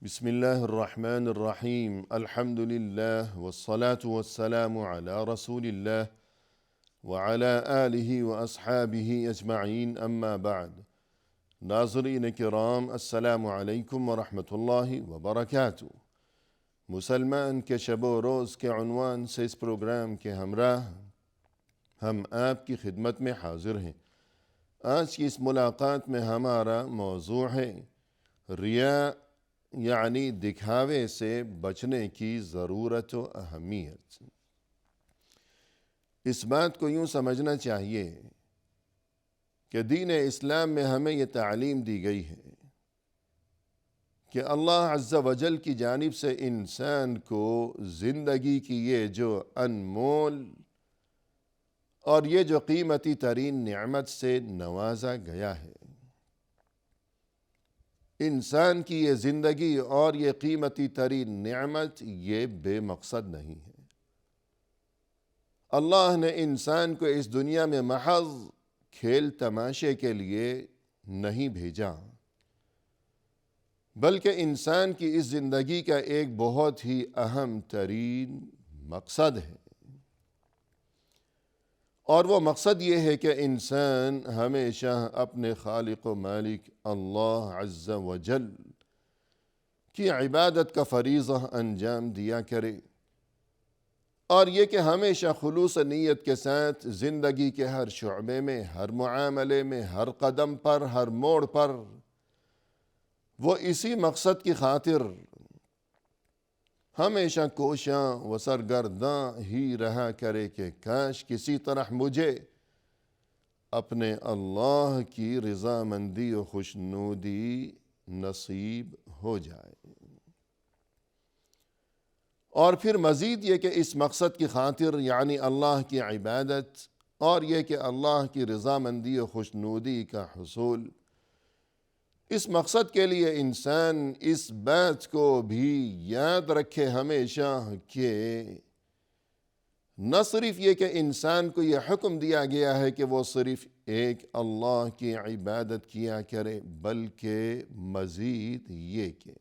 بسم الله الرحمن الرحيم الحمد لله والصلاة والسلام على رسول الله وعلى آله وأصحابه أجمعين أما بعد ناظرین کرام السلام علیکم ورحمۃ اللہ وبرکاتہ۔ مسلمان کے شب و روز کے عنوان سے اس پروگرام کے ہمراہ ہم آپ کی خدمت میں حاضر ہیں۔ آج کی اس ملاقات میں ہمارا موضوع ہے ریا یعنی دکھاوے سے بچنے کی ضرورت و اہمیت۔ اس بات کو یوں سمجھنا چاہیے کہ دین اسلام میں ہمیں یہ تعلیم دی گئی ہے کہ اللہ عز و جل کی جانب سے انسان کو زندگی کی یہ جو انمول اور یہ جو قیمتی ترین نعمت سے نوازا گیا ہے۔ انسان کی یہ زندگی اور یہ قیمتی ترین نعمت یہ بے مقصد نہیں ہے۔ اللہ نے انسان کو اس دنیا میں محض کھیل تماشے کے لیے نہیں بھیجا، بلکہ انسان کی اس زندگی کا ایک بہت ہی اہم ترین مقصد ہے، اور وہ مقصد یہ ہے کہ انسان ہمیشہ اپنے خالق و مالک اللہ عز و جل کی عبادت کا فریضہ انجام دیا کرے، اور یہ کہ ہمیشہ خلوص نیت کے ساتھ زندگی کے ہر شعبے میں، ہر معاملے میں، ہر قدم پر، ہر موڑ پر وہ اسی مقصد کی خاطر ہمیشہ کوشاں و سرگرداں ہی رہا کرے کہ کاش کسی طرح مجھے اپنے اللہ کی رضامندی و خوشنودی نصیب ہو جائے۔ اور پھر مزید یہ کہ اس مقصد کی خاطر یعنی اللہ کی عبادت اور یہ کہ اللہ کی رضامندی و خوشنودی کا حصول، اس مقصد کے لیے انسان اس بات کو بھی یاد رکھے ہمیشہ کہ نہ صرف یہ کہ انسان کو یہ حکم دیا گیا ہے کہ وہ صرف ایک اللہ کی عبادت کیا کرے، بلکہ مزید یہ کہ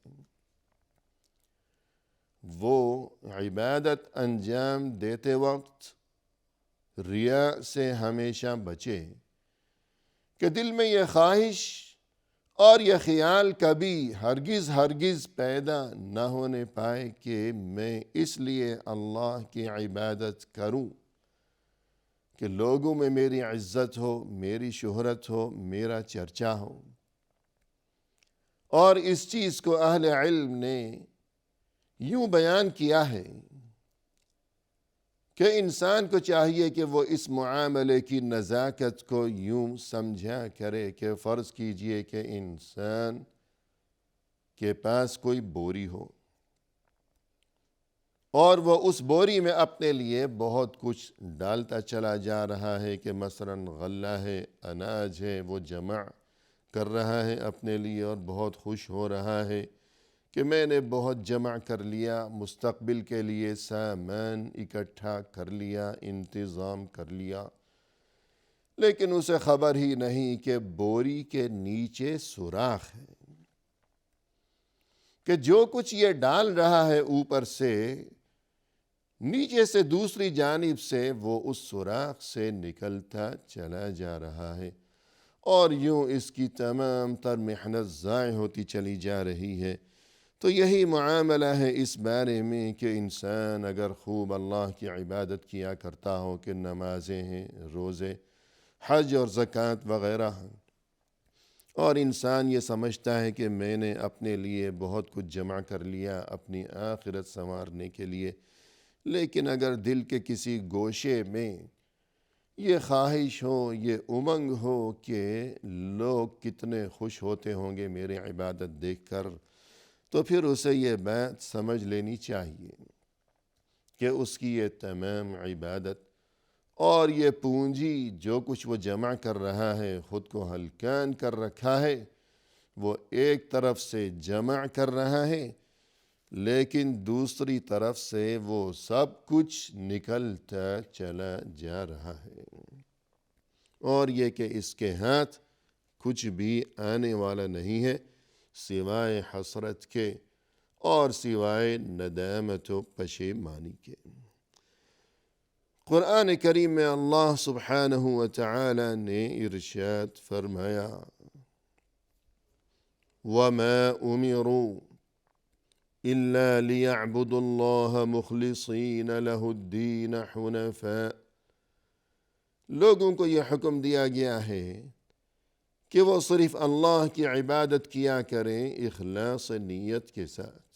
وہ عبادت انجام دیتے وقت ریا سے ہمیشہ بچے، کہ دل میں یہ خواہش اور یہ خیال کبھی ہرگز پیدا نہ ہونے پائے کہ میں اس لیے اللہ کی عبادت کروں کہ لوگوں میں میری عزت ہو، میری شہرت ہو، میرا چرچا ہو۔ اور اس چیز کو اہل علم نے یوں بیان کیا ہے کہ انسان کو چاہیے کہ وہ اس معاملے کی نزاکت کو یوں سمجھا کرے کہ فرض کیجئے کہ انسان کے پاس کوئی بوری ہو اور وہ اس بوری میں اپنے لیے بہت کچھ ڈالتا چلا جا رہا ہے، کہ مثلاً غلہ ہے، اناج ہے، وہ جمع کر رہا ہے اپنے لیے اور بہت خوش ہو رہا ہے کہ میں نے بہت جمع کر لیا، مستقبل کے لیے سامان اکٹھا کر لیا، انتظام کر لیا، لیکن اسے خبر ہی نہیں کہ بوری کے نیچے سوراخ ہے، کہ جو کچھ یہ ڈال رہا ہے اوپر سے، نیچے سے دوسری جانب سے وہ اس سوراخ سے نکلتا چلا جا رہا ہے، اور یوں اس کی تمام تر محنت ضائع ہوتی چلی جا رہی ہے۔ تو یہی معاملہ ہے اس بارے میں کہ انسان اگر خوب اللہ کی عبادت کیا کرتا ہو، کہ نمازیں ہیں، روزے، حج اور زکوٰۃ وغیرہ ہیں، اور انسان یہ سمجھتا ہے کہ میں نے اپنے لیے بہت کچھ جمع کر لیا اپنی آخرت سنوارنے کے لیے، لیکن اگر دل کے کسی گوشے میں یہ خواہش ہو، یہ امنگ ہو کہ لوگ کتنے خوش ہوتے ہوں گے میری عبادت دیکھ کر، تو پھر اسے یہ بات سمجھ لینی چاہیے کہ اس کی یہ تمام عبادت اور یہ پونجی جو کچھ وہ جمع کر رہا ہے، خود کو ہلکان کر رکھا ہے، وہ ایک طرف سے جمع کر رہا ہے، لیکن دوسری طرف سے وہ سب کچھ نکلتا چلا جا رہا ہے، اور یہ کہ اس کے ہاتھ کچھ بھی آنے والا نہیں ہے سوائے حسرت کے اور سوائے ندامت و پشیمانی کے۔ قرآن کریم میں اللہ سبحانہ و تعالی نے ارشاد فرمایا وَمَا أُمِرُوا إِلَّا لِيَعْبُدُوا اللَّهَ مُخْلِصِينَ لَهُ الدِّينَ حُنَفَاءَ، لوگوں کو یہ حکم دیا گیا ہے کہ وہ صرف اللہ کی عبادت کیا کریں اخلاص نیت کے ساتھ،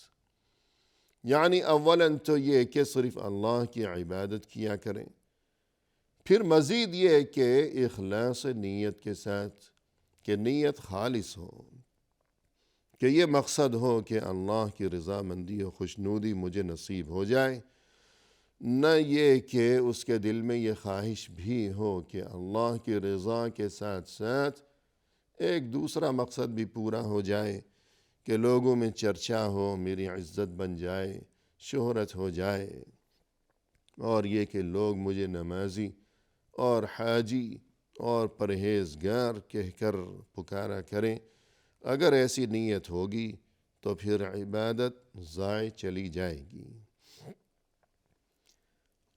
یعنی اولاً تو یہ کہ صرف اللہ کی عبادت کیا کریں، پھر مزید یہ کہ اخلاص نیت کے ساتھ، کہ نیت خالص ہو، کہ یہ مقصد ہو کہ اللہ کی رضامندی و خوشنودی مجھے نصیب ہو جائے، نہ یہ کہ اس کے دل میں یہ خواہش بھی ہو کہ اللہ کی رضا کے ساتھ ساتھ ایک دوسرا مقصد بھی پورا ہو جائے کہ لوگوں میں چرچا ہو، میری عزت بن جائے، شہرت ہو جائے، اور یہ کہ لوگ مجھے نمازی اور حاجی اور پرہیزگار کہہ کر پکارا کریں۔ اگر ایسی نیت ہوگی تو پھر عبادت ضائع چلی جائے گی۔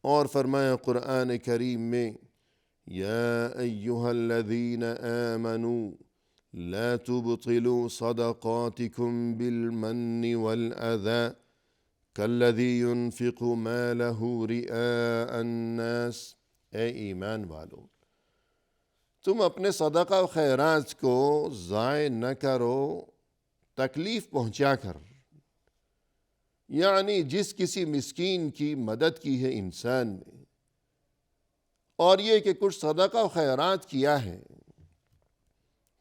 اور فرمایا قرآن کریم میں یا ایہا الذین آمنوا لا تبطلوا صدقاتکم بالمن والأذى کالذی ينفق مالہ رئاء الناس، اے ایمان والو، تم اپنے صدقہ و خیرات کو ضائع نہ کرو تکلیف پہنچا کر، یعنی جس کسی مسکین کی مدد کی ہے انسان نے، اور یہ کہ کچھ صدقہ و خیرات کیا ہے،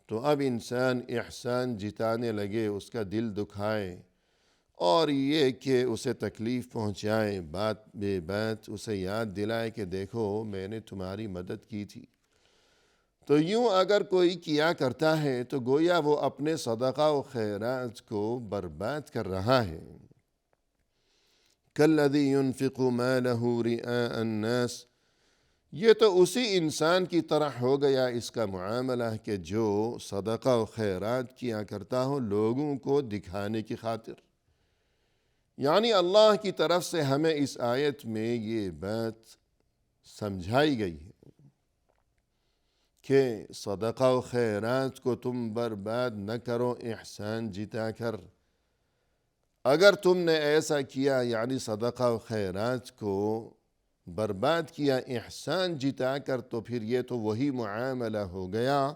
تو اب انسان احسان جتانے لگے، اس کا دل دکھائے، اور یہ کہ اسے تکلیف پہنچائے، بات بے بات اسے یاد دلائے کہ دیکھو میں نے تمہاری مدد کی تھی، تو یوں اگر کوئی کیا کرتا ہے تو گویا وہ اپنے صدقہ و خیرات کو برباد کر رہا ہے۔ کالذی ينفق مالہ رئاء الناس، یہ تو اسی انسان کی طرح ہو گیا اس کا معاملہ کہ جو صدقہ و خیرات کیا کرتا ہو لوگوں کو دکھانے کی خاطر۔ یعنی اللہ کی طرف سے ہمیں اس آیت میں یہ بات سمجھائی گئی ہے کہ صدقہ و خیرات کو تم برباد نہ کرو احسان جتا کر۔ اگر تم نے ایسا کیا، یعنی صدقہ و خیرات کو برباد کیا احسان جتا کر، تو پھر یہ تو وہی معاملہ ہو گیا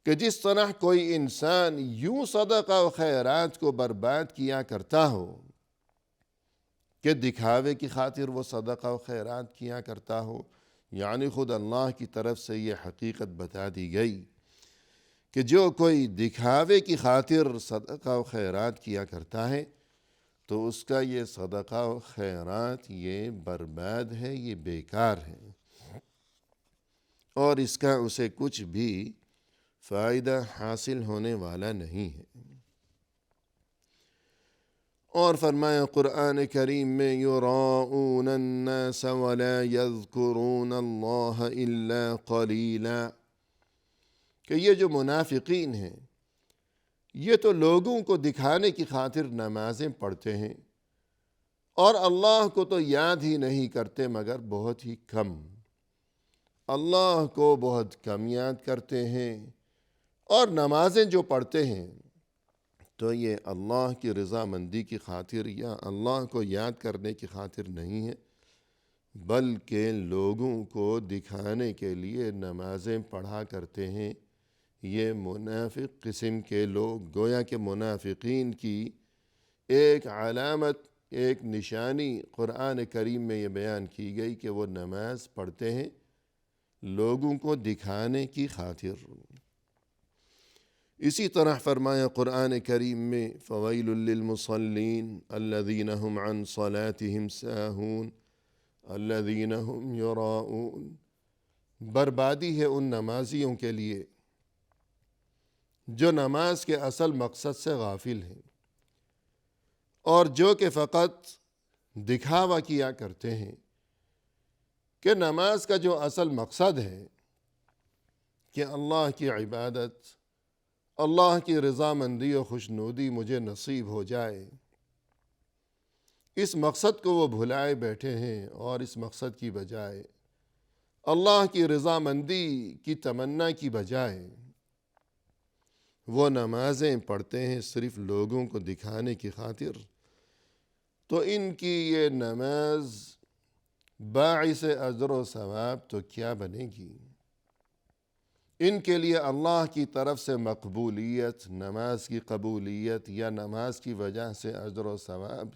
کہ جس طرح کوئی انسان یوں صدقہ و خیرات کو برباد کیا کرتا ہو کہ دکھاوے کی خاطر وہ صدقہ و خیرات کیا کرتا ہو، یعنی خود اللہ کی طرف سے یہ حقیقت بتا دی گئی کہ جو کوئی دکھاوے کی خاطر صدقہ و خیرات کیا کرتا ہے تو اس کا یہ صدقہ و خیرات یہ برباد ہے، یہ بیکار ہے، اور اس کا اسے کچھ بھی فائدہ حاصل ہونے والا نہیں ہے۔ اور فرمایا قرآن کریم میں یراؤون الناس ولا یذکرون اللہ الا قلیلا، کہ یہ جو منافقین ہیں یہ تو لوگوں کو دکھانے کی خاطر نمازیں پڑھتے ہیں اور اللہ کو تو یاد ہی نہیں کرتے مگر بہت ہی کم، اللہ کو بہت کم یاد کرتے ہیں، اور نمازیں جو پڑھتے ہیں تو یہ اللہ کی رضامندی کی خاطر یا اللہ کو یاد کرنے کی خاطر نہیں ہے، بلکہ لوگوں کو دکھانے کے لیے نمازیں پڑھا کرتے ہیں۔ یہ منافق قسم کے لوگ، گویا کہ منافقین کی ایک علامت، ایک نشانی قرآن کریم میں یہ بیان کی گئی کہ وہ نماز پڑھتے ہیں لوگوں کو دکھانے کی خاطر۔ اسی طرح فرمایا قرآن کریم میں فویل للمصلین الذین هم عن صلاتهم ساہون الذین هم یراؤون، بربادی ہے ان نمازیوں کے لیے جو نماز کے اصل مقصد سے غافل ہیں اور جو کہ فقط دکھاوا کیا کرتے ہیں، کہ نماز کا جو اصل مقصد ہے کہ اللہ کی عبادت، اللہ کی رضامندی و خوشنودی مجھے نصیب ہو جائے، اس مقصد کو وہ بھلائے بیٹھے ہیں، اور اس مقصد کی بجائے اللہ کی رضامندی کی تمنا کی بجائے وہ نمازیں پڑھتے ہیں صرف لوگوں کو دکھانے کی خاطر، تو ان کی یہ نماز باعث اجر و ثواب تو کیا بنے گی؟ ان کے لیے اللہ کی طرف سے مقبولیت، نماز کی قبولیت، یا نماز کی وجہ سے اجر و ثواب،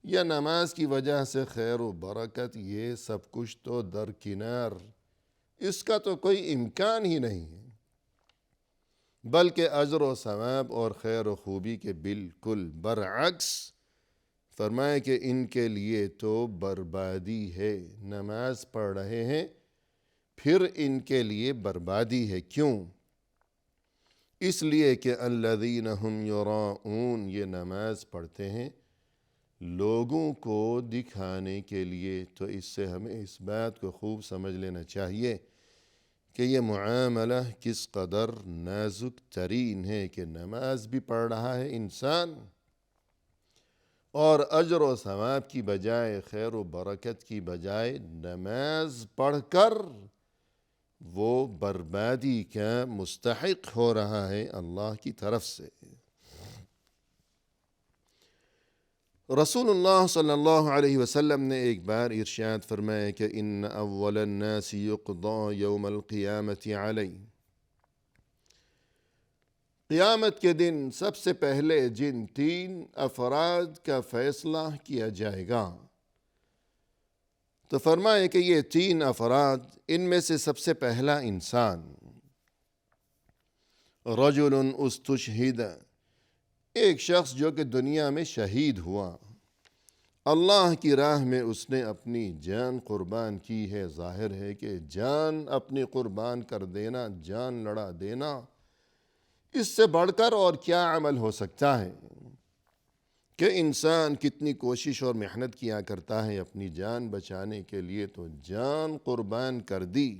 یا نماز کی وجہ سے خیر و برکت، یہ سب کچھ تو درکنار، اس کا تو کوئی امکان ہی نہیں ہے، بلکہ اجر و ثواب اور خیر و خوبی کے بالکل برعکس فرمائے کہ ان کے لیے تو بربادی ہے۔ نماز پڑھ رہے ہیں، پھر ان کے لیے بربادی ہے۔ کیوں؟ اس لیے کہ الذین ھم یراؤون، یہ نماز پڑھتے ہیں لوگوں کو دکھانے کے لیے۔ تو اس سے ہمیں اس بات کو خوب سمجھ لینا چاہیے کہ یہ معاملہ کس قدر نازک ترین ہے، کہ نماز بھی پڑھ رہا ہے انسان، اور اجر و ثواب کی بجائے، خیر و برکت کی بجائے، نماز پڑھ کر وہ بربادی کا مستحق ہو رہا ہے اللہ کی طرف سے۔ رسول اللہ صلی اللہ علیہ وسلم نے ایک بار ارشاد فرمایا کہ ان اول الناس یقضی یوم القیامت علی، قیامت کے دن سب سے پہلے جن 3 افراد کا فیصلہ کیا جائے گا، تو فرمائے کہ یہ 3 افراد، ان میں سے سب سے پہلا انسان رجل استشہد، ایک شخص جو کہ دنیا میں شہید ہوا، اللہ کی راہ میں اس نے اپنی جان قربان کی ہے۔ ظاہر ہے کہ جان اپنی قربان کر دینا، جان لڑا دینا، اس سے بڑھ کر اور کیا عمل ہو سکتا ہے کہ انسان کتنی کوشش اور محنت کیا کرتا ہے اپنی جان بچانے کے لیے، تو جان قربان کر دی،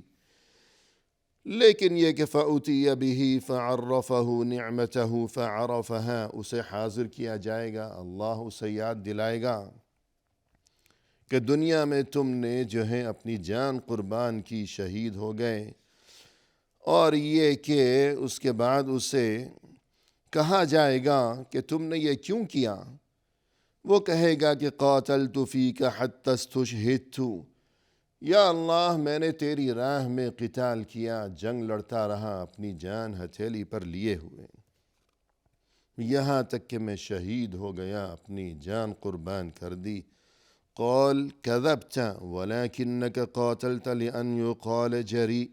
لیکن یہ کہ فَأُتِيَ بِهِ فَعَرَّفَهُ نِعْمَتَهُ فَعَرَفَهَا، اسے حاضر کیا جائے گا، اللہ اسے یاد دلائے گا کہ دنیا میں تم نے جو ہے اپنی جان قربان کی، شہید ہو گئے، اور یہ کہ اس کے بعد اسے کہا جائے گا کہ تم نے یہ کیوں کیا؟ وہ کہے گا کہ قاتلت فیک حتی استشہدت، یا اللہ میں نے تیری راہ میں قتال کیا، جنگ لڑتا رہا اپنی جان ہتھیلی پر لیے ہوئے، یہاں تک کہ میں شہید ہو گیا، اپنی جان قربان کر دی۔ قال کذبت ولکنک قاتلت لأن یقال جری،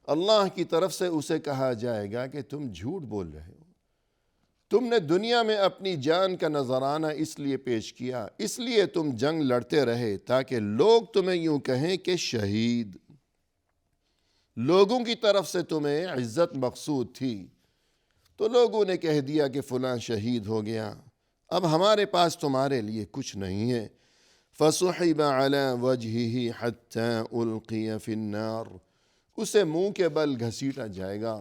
اللہ کی طرف سے اسے کہا جائے گا کہ تم جھوٹ بول رہے ہو، تم نے دنیا میں اپنی جان کا نذرانہ اس لیے پیش کیا، اس لیے تم جنگ لڑتے رہے تاکہ لوگ تمہیں یوں کہیں کہ شہید، لوگوں کی طرف سے تمہیں عزت مقصود تھی، تو لوگوں نے کہہ دیا کہ فلاں شہید ہو گیا، اب ہمارے پاس تمہارے لیے کچھ نہیں ہے۔ فَسُحِبَ عَلَى وَجْهِهِ حَتَّى أُلْقِيَ فِي النَّارِ، اسے منہ کے بل گھسیٹا جائے گا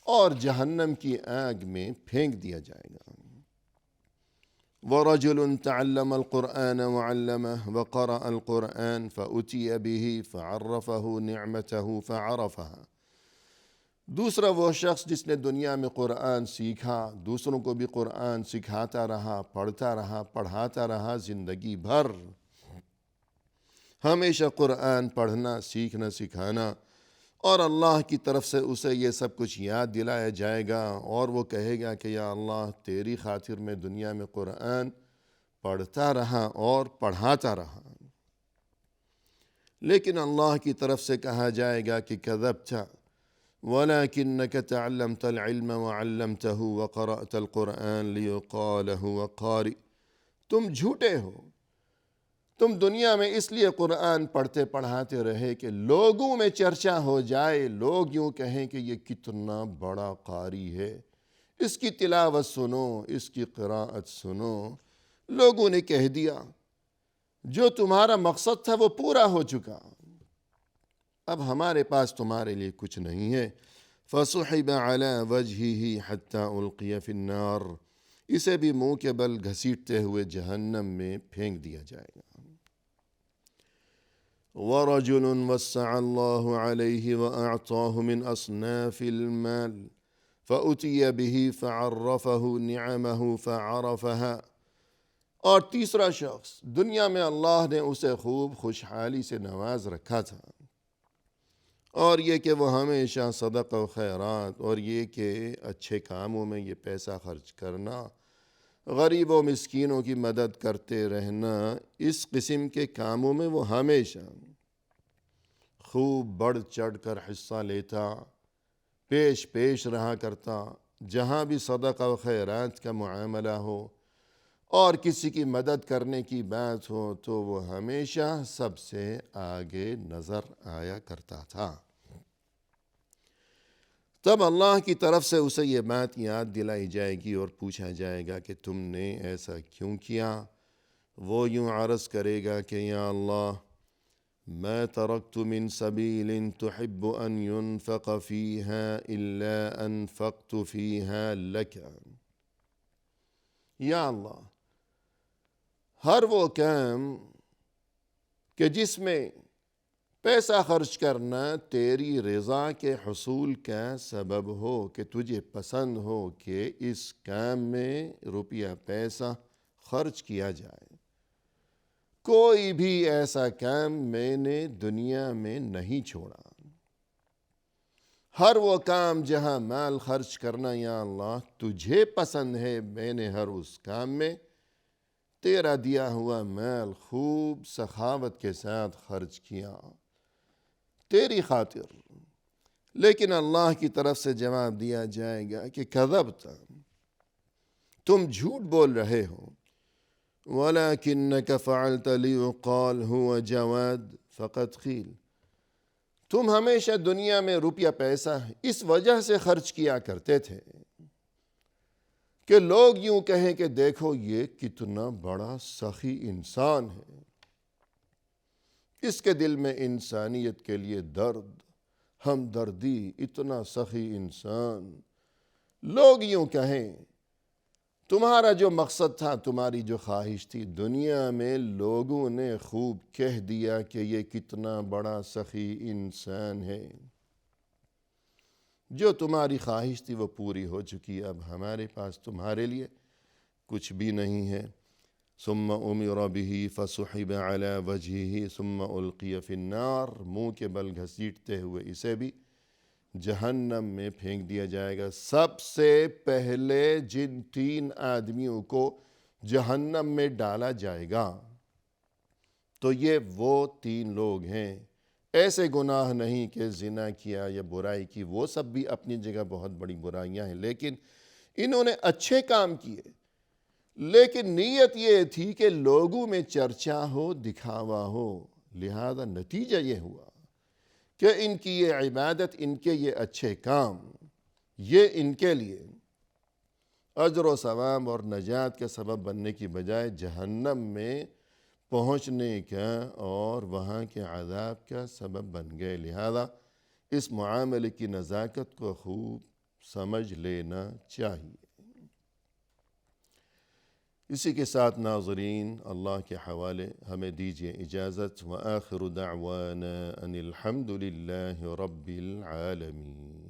اور جہنم کی آگ میں پھینک دیا جائے گا۔ وَرَجُلٌ تَعَلَّمَ الْقُرْآنَ وَعَلَّمَهُ وَقَرَأَ الْقُرْآنَ فَأُتِيَ بِهِ فَعَرَّفَهُ نِعْمَتَهُ فَعَرَفَهَا، دوسرا وہ شخص جس نے دنیا میں قرآن سیکھا، دوسروں کو بھی قرآن سکھاتا رہا، پڑھتا رہا، پڑھاتا رہا، زندگی بھر ہمیشہ قرآن پڑھنا، سیکھنا، سکھانا، اور اللہ کی طرف سے اسے یہ سب کچھ یاد دلایا جائے گا، اور وہ کہے گا کہ یا اللہ تیری خاطر میں دنیا میں قرآن پڑھتا رہا اور پڑھاتا رہا، لیکن اللہ کی طرف سے کہا جائے گا کہ کذبت ولکنک تعلمت العلم وعلمتہ وقرأت القرآن لیقال هو قارئ، تم جھوٹے ہو، تم دنیا میں اس لیے قرآن پڑھتے پڑھاتے رہے کہ لوگوں میں چرچا ہو جائے، لوگ یوں کہیں کہ یہ کتنا بڑا قاری ہے، اس کی تلاوت سنو، اس کی قراءت سنو، لوگوں نے کہہ دیا، جو تمہارا مقصد تھا وہ پورا ہو چکا، اب ہمارے پاس تمہارے لیے کچھ نہیں ہے۔ فَسُحِبَ عَلَى وَجْهِهِ حَتَّى أُلْقِيَ فِي النَّارِ، اسے بھی منہ کے بل گھسیٹتے ہوئے جہنم میں پھینک دیا جائے گا۔ وَرَجُلٌ وَسَّعَ اللَّهُ عَلَيْهِ وَأَعْطَاهُ مِنْ أَصْنَافِ الْمَالِ فَأُتِيَ بِهِ فَعَرَّفَهُ نِعَمَهُ فَعَرَفَهَا، اور تیسرا شخص، دنیا میں اللہ نے اسے خوب خوشحالی سے نواز رکھا تھا، اور یہ کہ وہ ہمیشہ صدقہ و خیرات اور یہ کہ اچھے کاموں میں یہ پیسہ خرچ کرنا، غریب و مسکینوں کی مدد کرتے رہنا، اس قسم کے کاموں میں وہ ہمیشہ خوب بڑھ چڑھ کر حصہ لیتا، پیش رہا کرتا۔ جہاں بھی صدقہ و خیرات کا معاملہ ہو اور کسی کی مدد کرنے کی بات ہو تو وہ ہمیشہ سب سے آگے نظر آیا کرتا تھا۔ تب اللہ کی طرف سے اسے یہ بات یاد دلائی جائے گی اور پوچھا جائے گا کہ تم نے ایسا کیوں کیا؟ وہ یوں عرض کرے گا کہ یا اللہ، ما ترکت من سبیل تحب ان ينفق فيها الا انفقت فيها لك۔ یا اللہ، ہر وہ کام کہ جس میں پیسہ خرچ کرنا تیری رضا کے حصول کا سبب ہو، کہ تجھے پسند ہو کہ اس کام میں روپیہ پیسہ خرچ کیا جائے، کوئی بھی ایسا کام میں نے دنیا میں نہیں چھوڑا۔ ہر وہ کام جہاں مال خرچ کرنا یا اللہ تجھے پسند ہے، میں نے ہر اس کام میں تیرا دیا ہوا مال خوب سخاوت کے ساتھ خرچ کیا تیری خاطر۔ لیکن اللہ کی طرف سے جواب دیا جائے گا کہ کذبت، تم جھوٹ بول رہے ہو۔ وَلَكِنَّكَ فَعَلْتَ لِيُقَالَ هُوَ جَوَادٌ فَقَدْ قِيلَ، تم ہمیشہ دنیا میں روپیہ پیسہ اس وجہ سے خرچ کیا کرتے تھے کہ لوگ یوں کہیں کہ دیکھو یہ کتنا بڑا سخی انسان ہے، اس کے دل میں انسانیت کے لیے درد، ہمدردی، اتنا سخی انسان۔ لوگ یوں کہیں، تمہارا جو مقصد تھا، تمہاری جو خواہش تھی، دنیا میں لوگوں نے خوب کہہ دیا کہ یہ کتنا بڑا سخی انسان ہے۔ جو تمہاری خواہش تھی وہ پوری ہو چکی، اب ہمارے پاس تمہارے لیے کچھ بھی نہیں ہے۔ ثم امر به فسحب على وجهه ثم القي في النار، منہ کے بل گھسیٹتے ہوئے اسے بھی جہنم میں پھینک دیا جائے گا۔ سب سے پہلے جن 3 آدمیوں کو جہنم میں ڈالا جائے گا تو یہ وہ 3 لوگ ہیں۔ ایسے گناہ نہیں کہ زنا کیا یا برائی کی، وہ سب بھی اپنی جگہ بہت بڑی برائیاں ہیں، لیکن انہوں نے اچھے کام کیے، لیکن نیت یہ تھی کہ لوگوں میں چرچا ہو، دکھاوا ہو، لہذا نتیجہ یہ ہوا کہ ان کی یہ عبادت، ان کے یہ اچھے کام، یہ ان کے لیے اجر و ثواب اور نجات کا سبب بننے کی بجائے جہنم میں پہنچنے کا اور وہاں کے عذاب کا سبب بن گئے۔ لہذا اس معاملے کی نزاکت کو خوب سمجھ لینا چاہیے۔ اسی کے ساتھ ناظرین، اللہ کے حوالے ہمیں دیجیے اجازت۔ وآخر دعوانا ان الحمد للہ رب العالمین۔